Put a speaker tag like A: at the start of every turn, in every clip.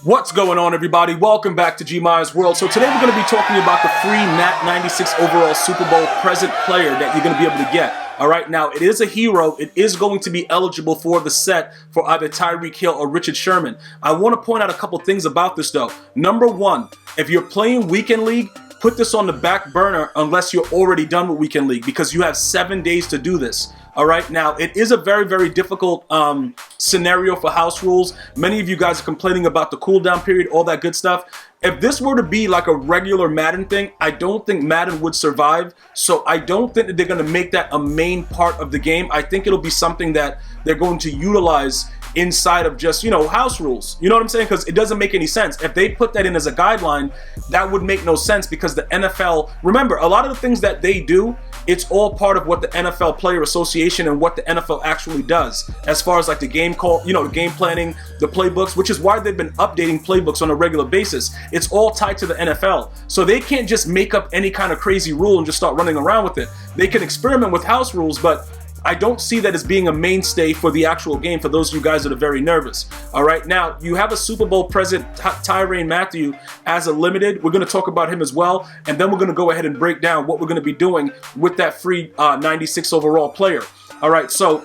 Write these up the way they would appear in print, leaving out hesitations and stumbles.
A: What's going on, everybody? Welcome back to GmiasWorld. So today we're going to be talking about the free Nat 96 overall Super Bowl present player that you're going to be able to get. All right, now it is a hero. It is going to be eligible for the set for either Tyreek Hill or Richard Sherman. I want to point out a couple things about this though. Number one, if you're playing Weekend League, put this on the back burner unless you're already done with Weekend League, because you have 7 days to do this. All right, now it is a very, very difficult scenario for house rules. Many of you guys are complaining about the cooldown period, all that good stuff. If this were to be like a regular Madden thing, I don't think Madden would survive. So I don't think that they're going to make that a main part of the game. I think it'll be something that they're going to utilize inside of just, you know, house rules. You know what I'm saying? Because it doesn't make any sense. If they put that in as a guideline, that would make no sense, because the NFL, remember, a lot of the things that they do, it's all part of what the NFL Player Association and what the NFL actually does as far as like the game call, you know, the game planning, the playbooks, which is why they've been updating playbooks on a regular basis. It's all tied to the NFL. So they can't just make up any kind of crazy rule and just start running around with it. They can experiment with house rules, but I don't see that as being a mainstay for the actual game for those of you guys that are very nervous. All right, now you have a Super Bowl present Tyrann Mathieu as a limited. We're going to talk about him as well, and then we're going to go ahead and break down what we're going to be doing with that free 96 overall player. All right, so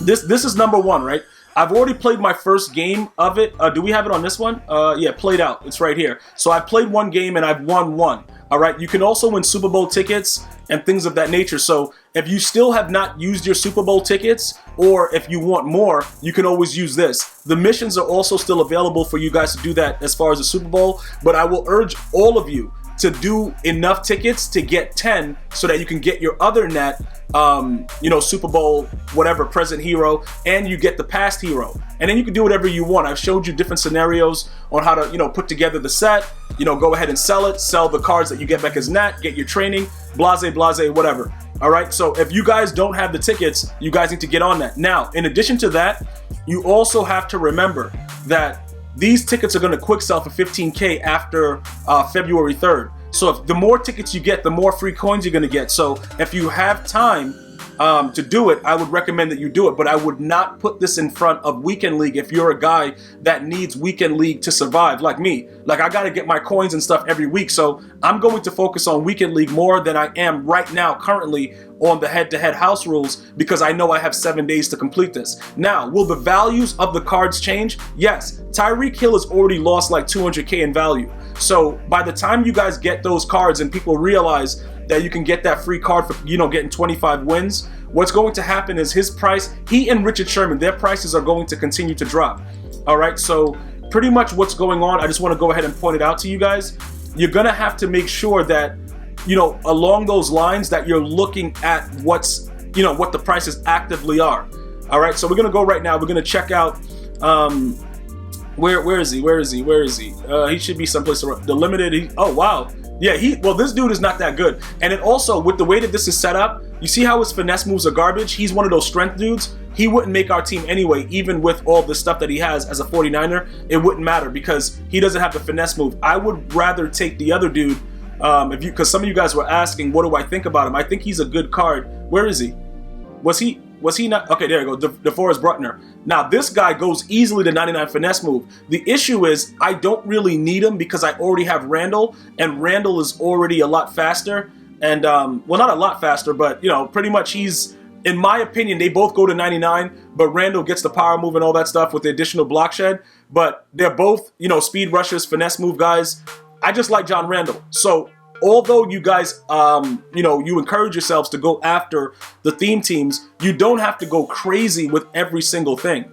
A: this is number one, right? I've already played my first game of it. Do we have it on this one? Yeah, played out. It's right here. So I played one game and I've won one. All right, you can also win Super Bowl tickets and things of that nature. So if you still have not used your Super Bowl tickets, or if you want more, you can always use this. The missions are also still available for you guys to do that as far as the Super Bowl, but I will urge all of you to do enough tickets to get 10 so that you can get your other net, you know, Super Bowl, whatever, present hero, and you get the past hero. And then you can do whatever you want. I've showed you different scenarios on how to, you know, put together the set, you know, go ahead and sell it, sell the cards that you get back as net, get your training, blase, whatever. All right, so if you guys don't have the tickets, you guys need to get on that. Now, in addition to that, you also have to remember that these tickets are going to quick sell for 15K after February 3rd. So if the more tickets you get, the more free coins you're going to get. So if you have time to do it, I would recommend that you do it. But I would not put this in front of Weekend League if you're a guy that needs Weekend League to survive, like me. Like, I got to get my coins and stuff every week. So I'm going to focus on Weekend League more than I am right now currently on the head-to-head house rules, because I know I have 7 days to complete this. Now, will the values of the cards change? Yes. Tyreek Hill has already lost like 200K in value. So by the time you guys get those cards and people realize that you can get that free card for, you know, getting 25 wins, what's going to happen is his price, he and Richard Sherman, their prices are going to continue to drop. All right, so pretty much what's going on, I just want to go ahead and point it out to you guys. You're going to have to make sure that, you know, along those lines, that you're looking at what's, you know, what the prices actively are. All right, so we're going to go right now. We're going to check out, where is he? He should be someplace around the limited. Oh, wow. Yeah, well, this dude is not that good. And then also, with the way that this is set up, you see how his finesse moves are garbage? He's one of those strength dudes. He wouldn't make our team anyway, even with all the stuff that he has as a 49er. It wouldn't matter because he doesn't have the finesse move. I would rather take the other dude, because some of you guys were asking, what do I think about him? I think he's a good card. Where is he? Was he not? Okay, there you go, DeForest Buckner. Now, this guy goes easily to 99 finesse move. The issue is I don't really need him because I already have Randall, and Randall is already a lot faster. And, well, not a lot faster, but, you know, pretty much he's, in my opinion, they both go to 99, but Randall gets the power move and all that stuff with the additional block shed. But they're both, you know, speed rushers, finesse move guys. I just like John Randall. So although you guys, you know, you encourage yourselves to go after the theme teams, you don't have to go crazy with every single thing.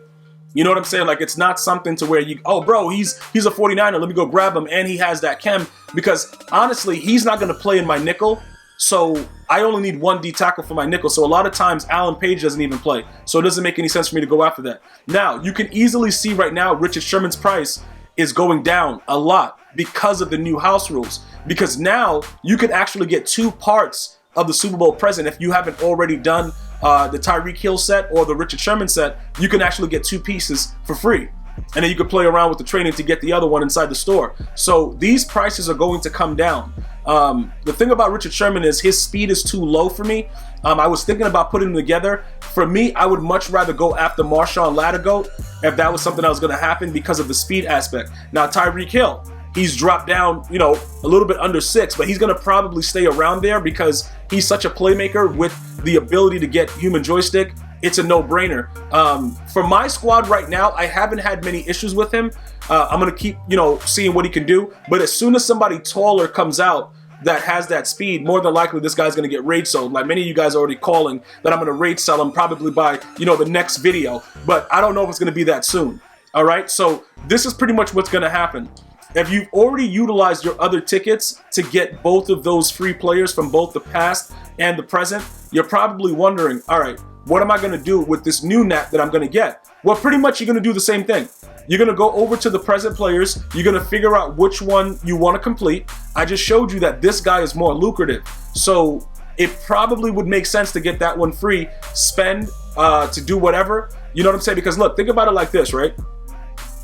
A: You know what I'm saying? Like, it's not something to where you, oh, bro, he's a 49er. Let me go grab him. And he has that chem, because honestly, he's not going to play in my nickel. So I only need one D tackle for my nickel. So a lot of times Alan Page doesn't even play. So it doesn't make any sense for me to go after that. Now, you can easily see right now Richard Sherman's price is going down a lot because of the new house rules. Because now you can actually get 2 parts of the Super Bowl present. If you haven't already done the Tyreek Hill set or the Richard Sherman set, you can actually get 2 pieces for free. And then you can play around with the training to get the other one inside the store. So these prices are going to come down. The thing about Richard Sherman is his speed is too low for me. I was thinking about putting them together. For me, I would much rather go after Marshawn Lattimore if that was something that was going to happen because of the speed aspect. Now, Tyreek Hill, he's dropped down, you know, a little bit under 6, but he's going to probably stay around there because he's such a playmaker with the ability to get human joystick. It's a no-brainer. For my squad right now, I haven't had many issues with him. I'm going to keep, you know, seeing what he can do. But as soon as somebody taller comes out that has that speed, more than likely this guy's going to get rage sold. Like many of you guys are already calling that I'm going to rage sell him probably by, you know, the next video. But I don't know if it's going to be that soon. All right, so this is pretty much what's going to happen. If you've already utilized your other tickets to get both of those free players from both the past and the present, you're probably wondering, all right, what am I going to do with this new nat that I'm going to get? Well, pretty much you're going to do the same thing. You're going to go over to the present players. You're going to figure out which one you want to complete. I just showed you that this guy is more lucrative. So it probably would make sense to get that one free, spend to do whatever. You know what I'm saying? Because look, think about it like this, right?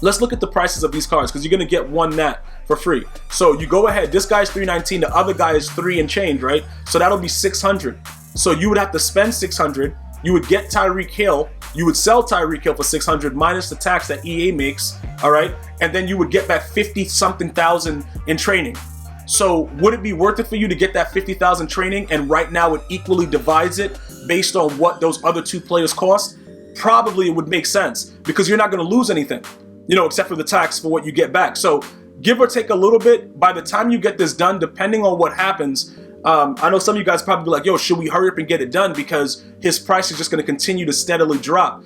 A: Let's look at the prices of these cards because you're going to get one nat for free. So you go ahead. This guy's $319. The other guy is 3 and change, right? So that'll be $600. So you would have to spend $600. You would get Tyreek Hill. You would sell Tyreek Hill for $600 minus the tax that EA makes, all right? And then you would get back 50-something thousand in training. So would it be worth it for you to get that 50,000 training and right now it equally divides it based on what those other two players cost? Probably it would make sense because you're not going to lose anything, you know, except for the tax for what you get back. So give or take a little bit, by the time you get this done, depending on what happens, I know some of you guys probably be like, yo, should we hurry up and get it done because his price is just going to continue to steadily drop.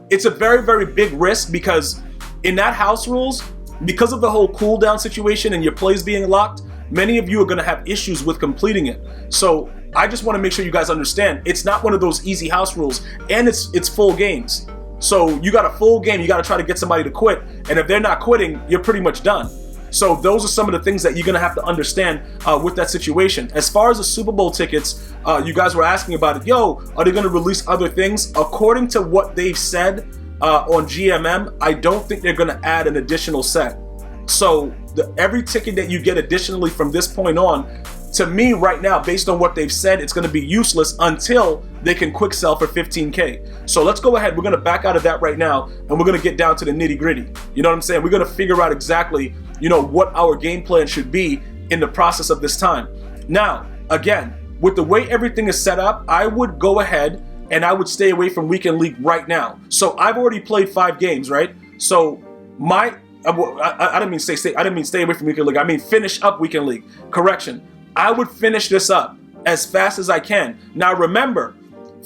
A: It's a very, very big risk because in that house rules, because of the whole cooldown situation and your plays being locked, many of you are going to have issues with completing it. So I just want to make sure you guys understand it's not one of those easy house rules, and it's full games. So you got a full game, you got to try to get somebody to quit, and if they're not quitting, you're pretty much done. So those are some of the things that you're going to have to understand with that situation. As far as the Super Bowl tickets, you guys were asking about it. Yo, are they going to release other things? According to what they've said on GMM, I don't think they're going to add an additional set. So every ticket that you get additionally from this point on, to me right now, based on what they've said, it's going to be useless until they can quick sell for 15K. So let's go ahead. We're going to back out of that right now, and we're going to get down to the nitty gritty. You know what I'm saying? We're going to figure out exactly, you know, what our game plan should be in the process of this time. Now, again, with the way everything is set up, I would go ahead and I would stay away from Weekend League right now. So I've already played 5 games, right? So I didn't mean stay away from Weekend League. I mean finish up Weekend League. Correction. I would finish this up as fast as I can. Now remember,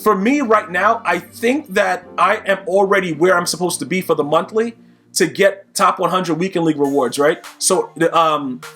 A: for me right now, I think that I am already where I'm supposed to be for the monthly to get top 100 Weekend League rewards, right? So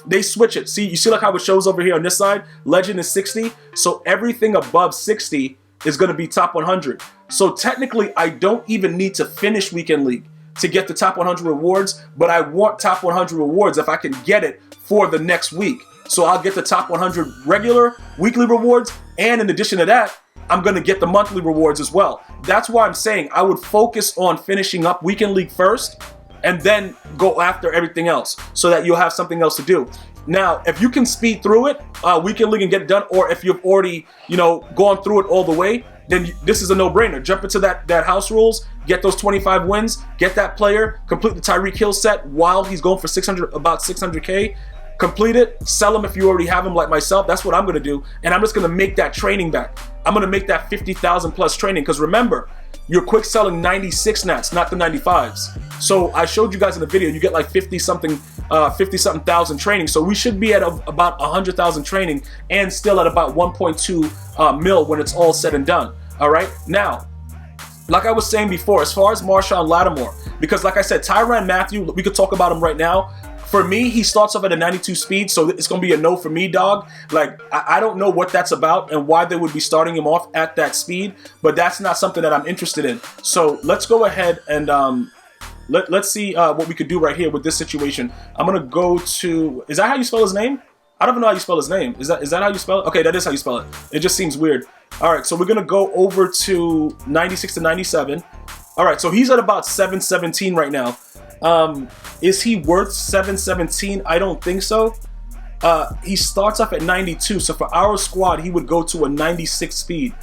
A: they switch it. See, you see like how it shows over here on this side? Legend is 60. So everything above 60 is going to be top 100. So technically, I don't even need to finish Weekend League to get the top 100 rewards, but I want top 100 rewards if I can get it for the next week. So I'll get the top 100 regular weekly rewards, and in addition to that, I'm going to get the monthly rewards as well. That's why I'm saying I would focus on finishing up Weekend League first and then go after everything else so that you'll have something else to do. Now, if you can speed through it, Weekend League and get it done, or if you've already, you know, gone through it all the way, then this is a no-brainer. Jump into that house rules, get those 25 wins, get that player, complete the Tyreek Hill set while he's going for about 600K. Complete it, sell them if you already have them like myself. That's what I'm going to do. And I'm just going to make that training back. I'm going to make that 50,000 plus training because remember, you're quick selling 96 nats, not the 95s. So I showed you guys in the video, you get like 50-something thousand training. So we should be at about 100,000 training and still at about 1.2 mil when it's all said and done. All right. Now, like I was saying before, as far as Marshawn Lattimore, because like I said, Tyrann Mathieu, we could talk about him right now. For me, he starts off at a 92 speed, so it's going to be a no for me, dog. Like, I don't know what that's about and why they would be starting him off at that speed, but that's not something that I'm interested in. So let's go ahead and let's see what we could do right here with this situation. I'm going to go to, is that how you spell his name? I don't even know how you spell his name. Is that how you spell it? Okay, that is how you spell it. It just seems weird. All right, so we're going to go over to 96 to 97. All right, so he's at about 717 right now. Is he worth 717? I don't think so. he starts off at 92. So for our squad, he would go to a 96 speed.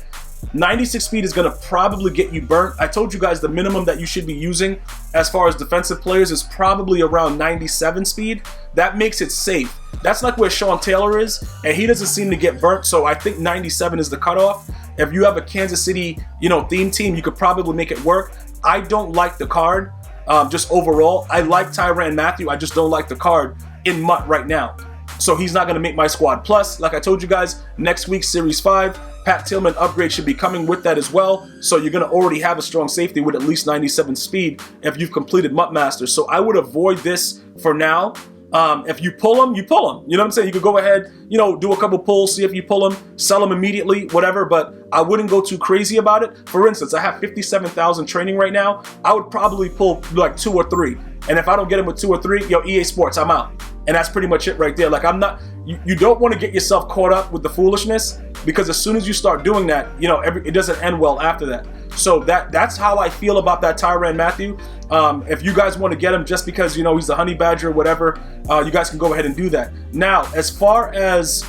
A: 96 speed is going to probably get you burnt. I told you guys the minimum that you should be using as far as defensive players is probably around 97 speed. That makes it safe. That's like where Sean Taylor is, and he doesn't seem to get burnt, so I think 97 is the cutoff. If you have a Kansas City, theme team, you could probably make it work. I don't like the card, just overall. I like Tyrann Mathieu, I just don't like the card in MUT right now. So he's not going to make my squad. Plus, like I told you guys, next week, Series 5, Pat Tillman upgrade should be coming with that as well. So you're going to already have a strong safety with at least 97 speed if you've completed MUT Master. So I would avoid this for now. If you pull them, you pull them. You know what I'm saying? You could go ahead, do a couple pulls, see if you pull them, sell them immediately, whatever. But I wouldn't go too crazy about it. For instance, I have 57,000 training right now. I would probably pull like 2 or 3. And if I don't get them with 2 or 3, EA Sports, I'm out. And that's pretty much it right there. Like, I'm not, you don't want to get yourself caught up with the foolishness, because as soon as you start doing that, it doesn't end well after that. So that's how I feel about that Tyrann Mathieu. If you guys want to get him just because, he's the honey badger or whatever, you guys can go ahead and do that. Now, as far as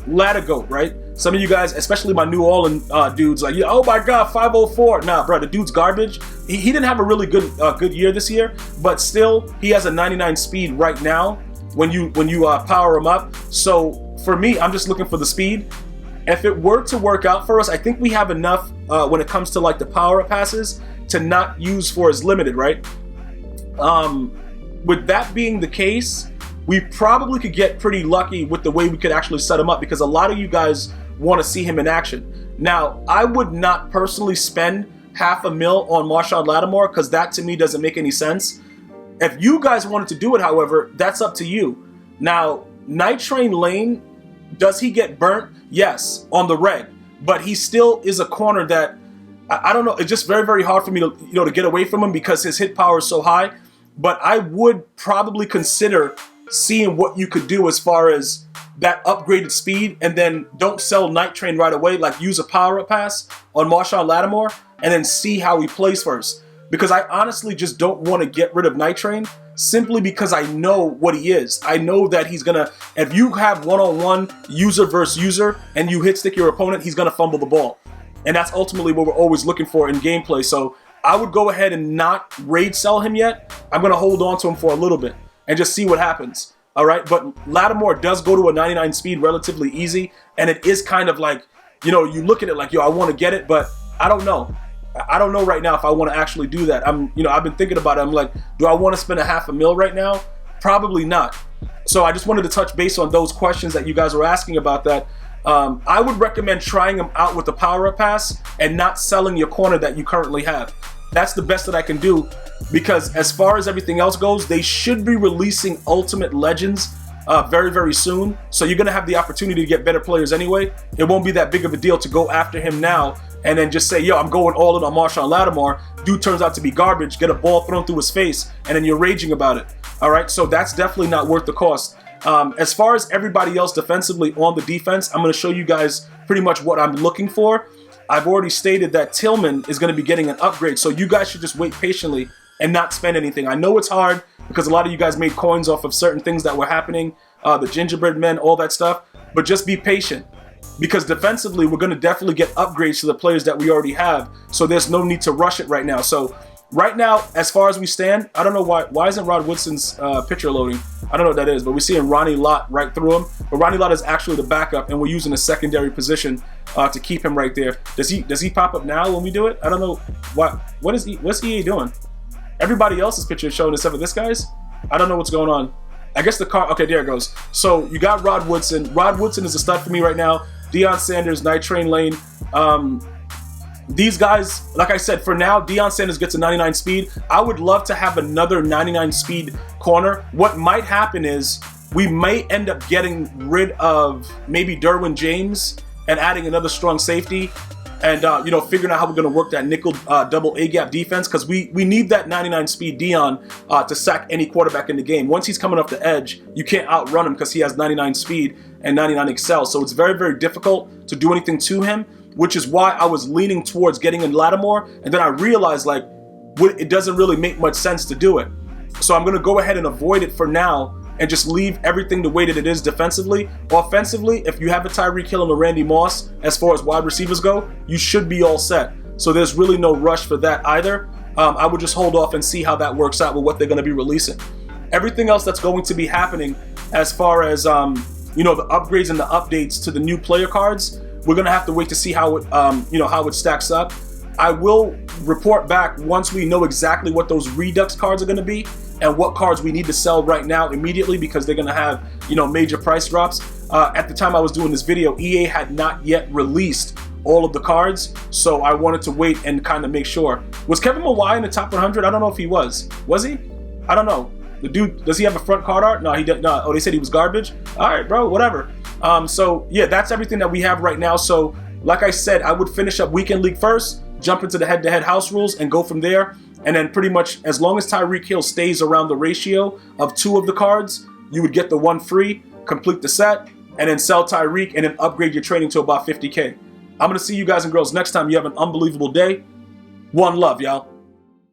A: ladder goat, right? Some of you guys, especially my New Orleans dudes, like, oh my God, 504. Nah, bro, the dude's garbage. He didn't have a really good year this year, but still, he has a 99 speed right now when you power him up. So for me, I'm just looking for the speed. If it were to work out for us, I think we have enough when it comes to like the power up passes to not use for as limited, right? With that being the case, we probably could get pretty lucky with the way we could actually set him up, because a lot of you guys want to see him in action. Now, I would not personally spend $500,000 on Marshon Lattimore, because that to me doesn't make any sense. If you guys wanted to do it, however, that's up to you. Now, Night Train Lane, does he get burnt? Yes, on the red, but he still is a corner that I don't know. It's just very, very hard for me to to get away from him because his hit power is so high. But I would probably consider seeing what you could do as far as that upgraded speed, and then don't sell Night Train right away. Like, use a power up pass on Marshon Lattimore and then see how he plays first. Because I honestly just don't want to get rid of Night Train, simply because I know what he is. I know that he's gonna, if you have one-on-one user versus user and you hit stick your opponent, he's gonna fumble the ball. And that's ultimately what we're always looking for in gameplay. So I would go ahead and not raid sell him yet. I'm gonna hold on to him for a little bit and just see what happens. All right, but Lattimore does go to a 99 speed relatively easy, and it is kind of like, you look at it like, yo, I want to get it, but I don't know. I don't know right now if I want to actually do that. I've been thinking about it. I'm like, do I want to spend $500,000 right now? Probably not. So I just wanted to touch base on those questions that you guys were asking about that. I would recommend trying them out with the power up pass and not selling your corner that you currently have. That's the best that I can do, because as far as everything else goes, they should be releasing Ultimate Legends very, very soon. So you're going to have the opportunity to get better players anyway. It won't be that big of a deal to go after him now and then just say, yo, I'm going all in on Marshon Lattimore. Dude turns out to be garbage, get a ball thrown through his face, and then you're raging about it. All right, so that's definitely not worth the cost. As far as everybody else defensively on the defense, I'm going to show you guys pretty much what I'm looking for. I've already stated that Tillman is going to be getting an upgrade, so you guys should just wait patiently and not spend anything. I know it's hard because a lot of you guys made coins off of certain things that were happening, the gingerbread men, all that stuff, but just be patient, because defensively we're going to definitely get upgrades to the players that we already have, so there's no need to rush it right now. So right now, as far as we stand, I don't know why isn't Rod Woodson's picture loading? I don't know what that is, but we're seeing Ronnie Lott right through him. But Ronnie Lott is actually the backup, and we're using a secondary position to keep him right there. Does he pop up now when we do it? I don't know. What's EA doing? Everybody else's picture is showing except for this guy's. I don't know what's going on. I guess the car. Okay, there it goes. So you got Rod Woodson. Rod Woodson is a stud for me right now. Deion Sanders, Night Train Lane. These guys, like I said, for now, Deion Sanders gets a 99 speed. I would love to have another 99 speed corner. What might happen is we may end up getting rid of maybe Derwin James and adding another strong safety, and figuring out how we're going to work that nickel double A gap defense, because we need that 99 speed Deion to sack any quarterback in the game. Once he's coming off the edge, you can't outrun him because he has 99 speed and 99 excel. So it's very, very difficult to do anything to him, which is why I was leaning towards getting in Lattimore, and then I realized it doesn't really make much sense to do it. So I'm going to go ahead and avoid it for now and just leave everything the way that it is defensively. Offensively, if you have a Tyreek Hill and a Randy Moss, as far as wide receivers go, you should be all set. So there's really no rush for that either. I would just hold off and see how that works out with what they're going to be releasing. Everything else that's going to be happening as far as, you know, the upgrades and the updates to the new player cards, we're going to have to wait to see how it, you know, how it stacks up. I will report back once we know exactly what those Redux cards are going to be and what cards we need to sell right now immediately, because they're going to have, you know, major price drops. At the time I was doing this video, EA had not yet released all of the cards, so I wanted to wait and kind of make sure. Was Kevin Mawai in the top 100? I don't know if he was. Was he? I don't know. The dude, does he have a front card art? No, he didn't. No. Oh, they said he was garbage? All right, bro, whatever. So, yeah, that's everything that we have right now. So, like I said, I would finish up Weekend League first, jump into the head-to-head house rules, and go from there. And then pretty much, as long as Tyreek Hill stays around the ratio of 2 of the cards, you would get the 1 free, complete the set, and then sell Tyreek, and then upgrade your trading to about 50K. I'm going to see you guys and girls next time. You have an unbelievable day. One love, y'all.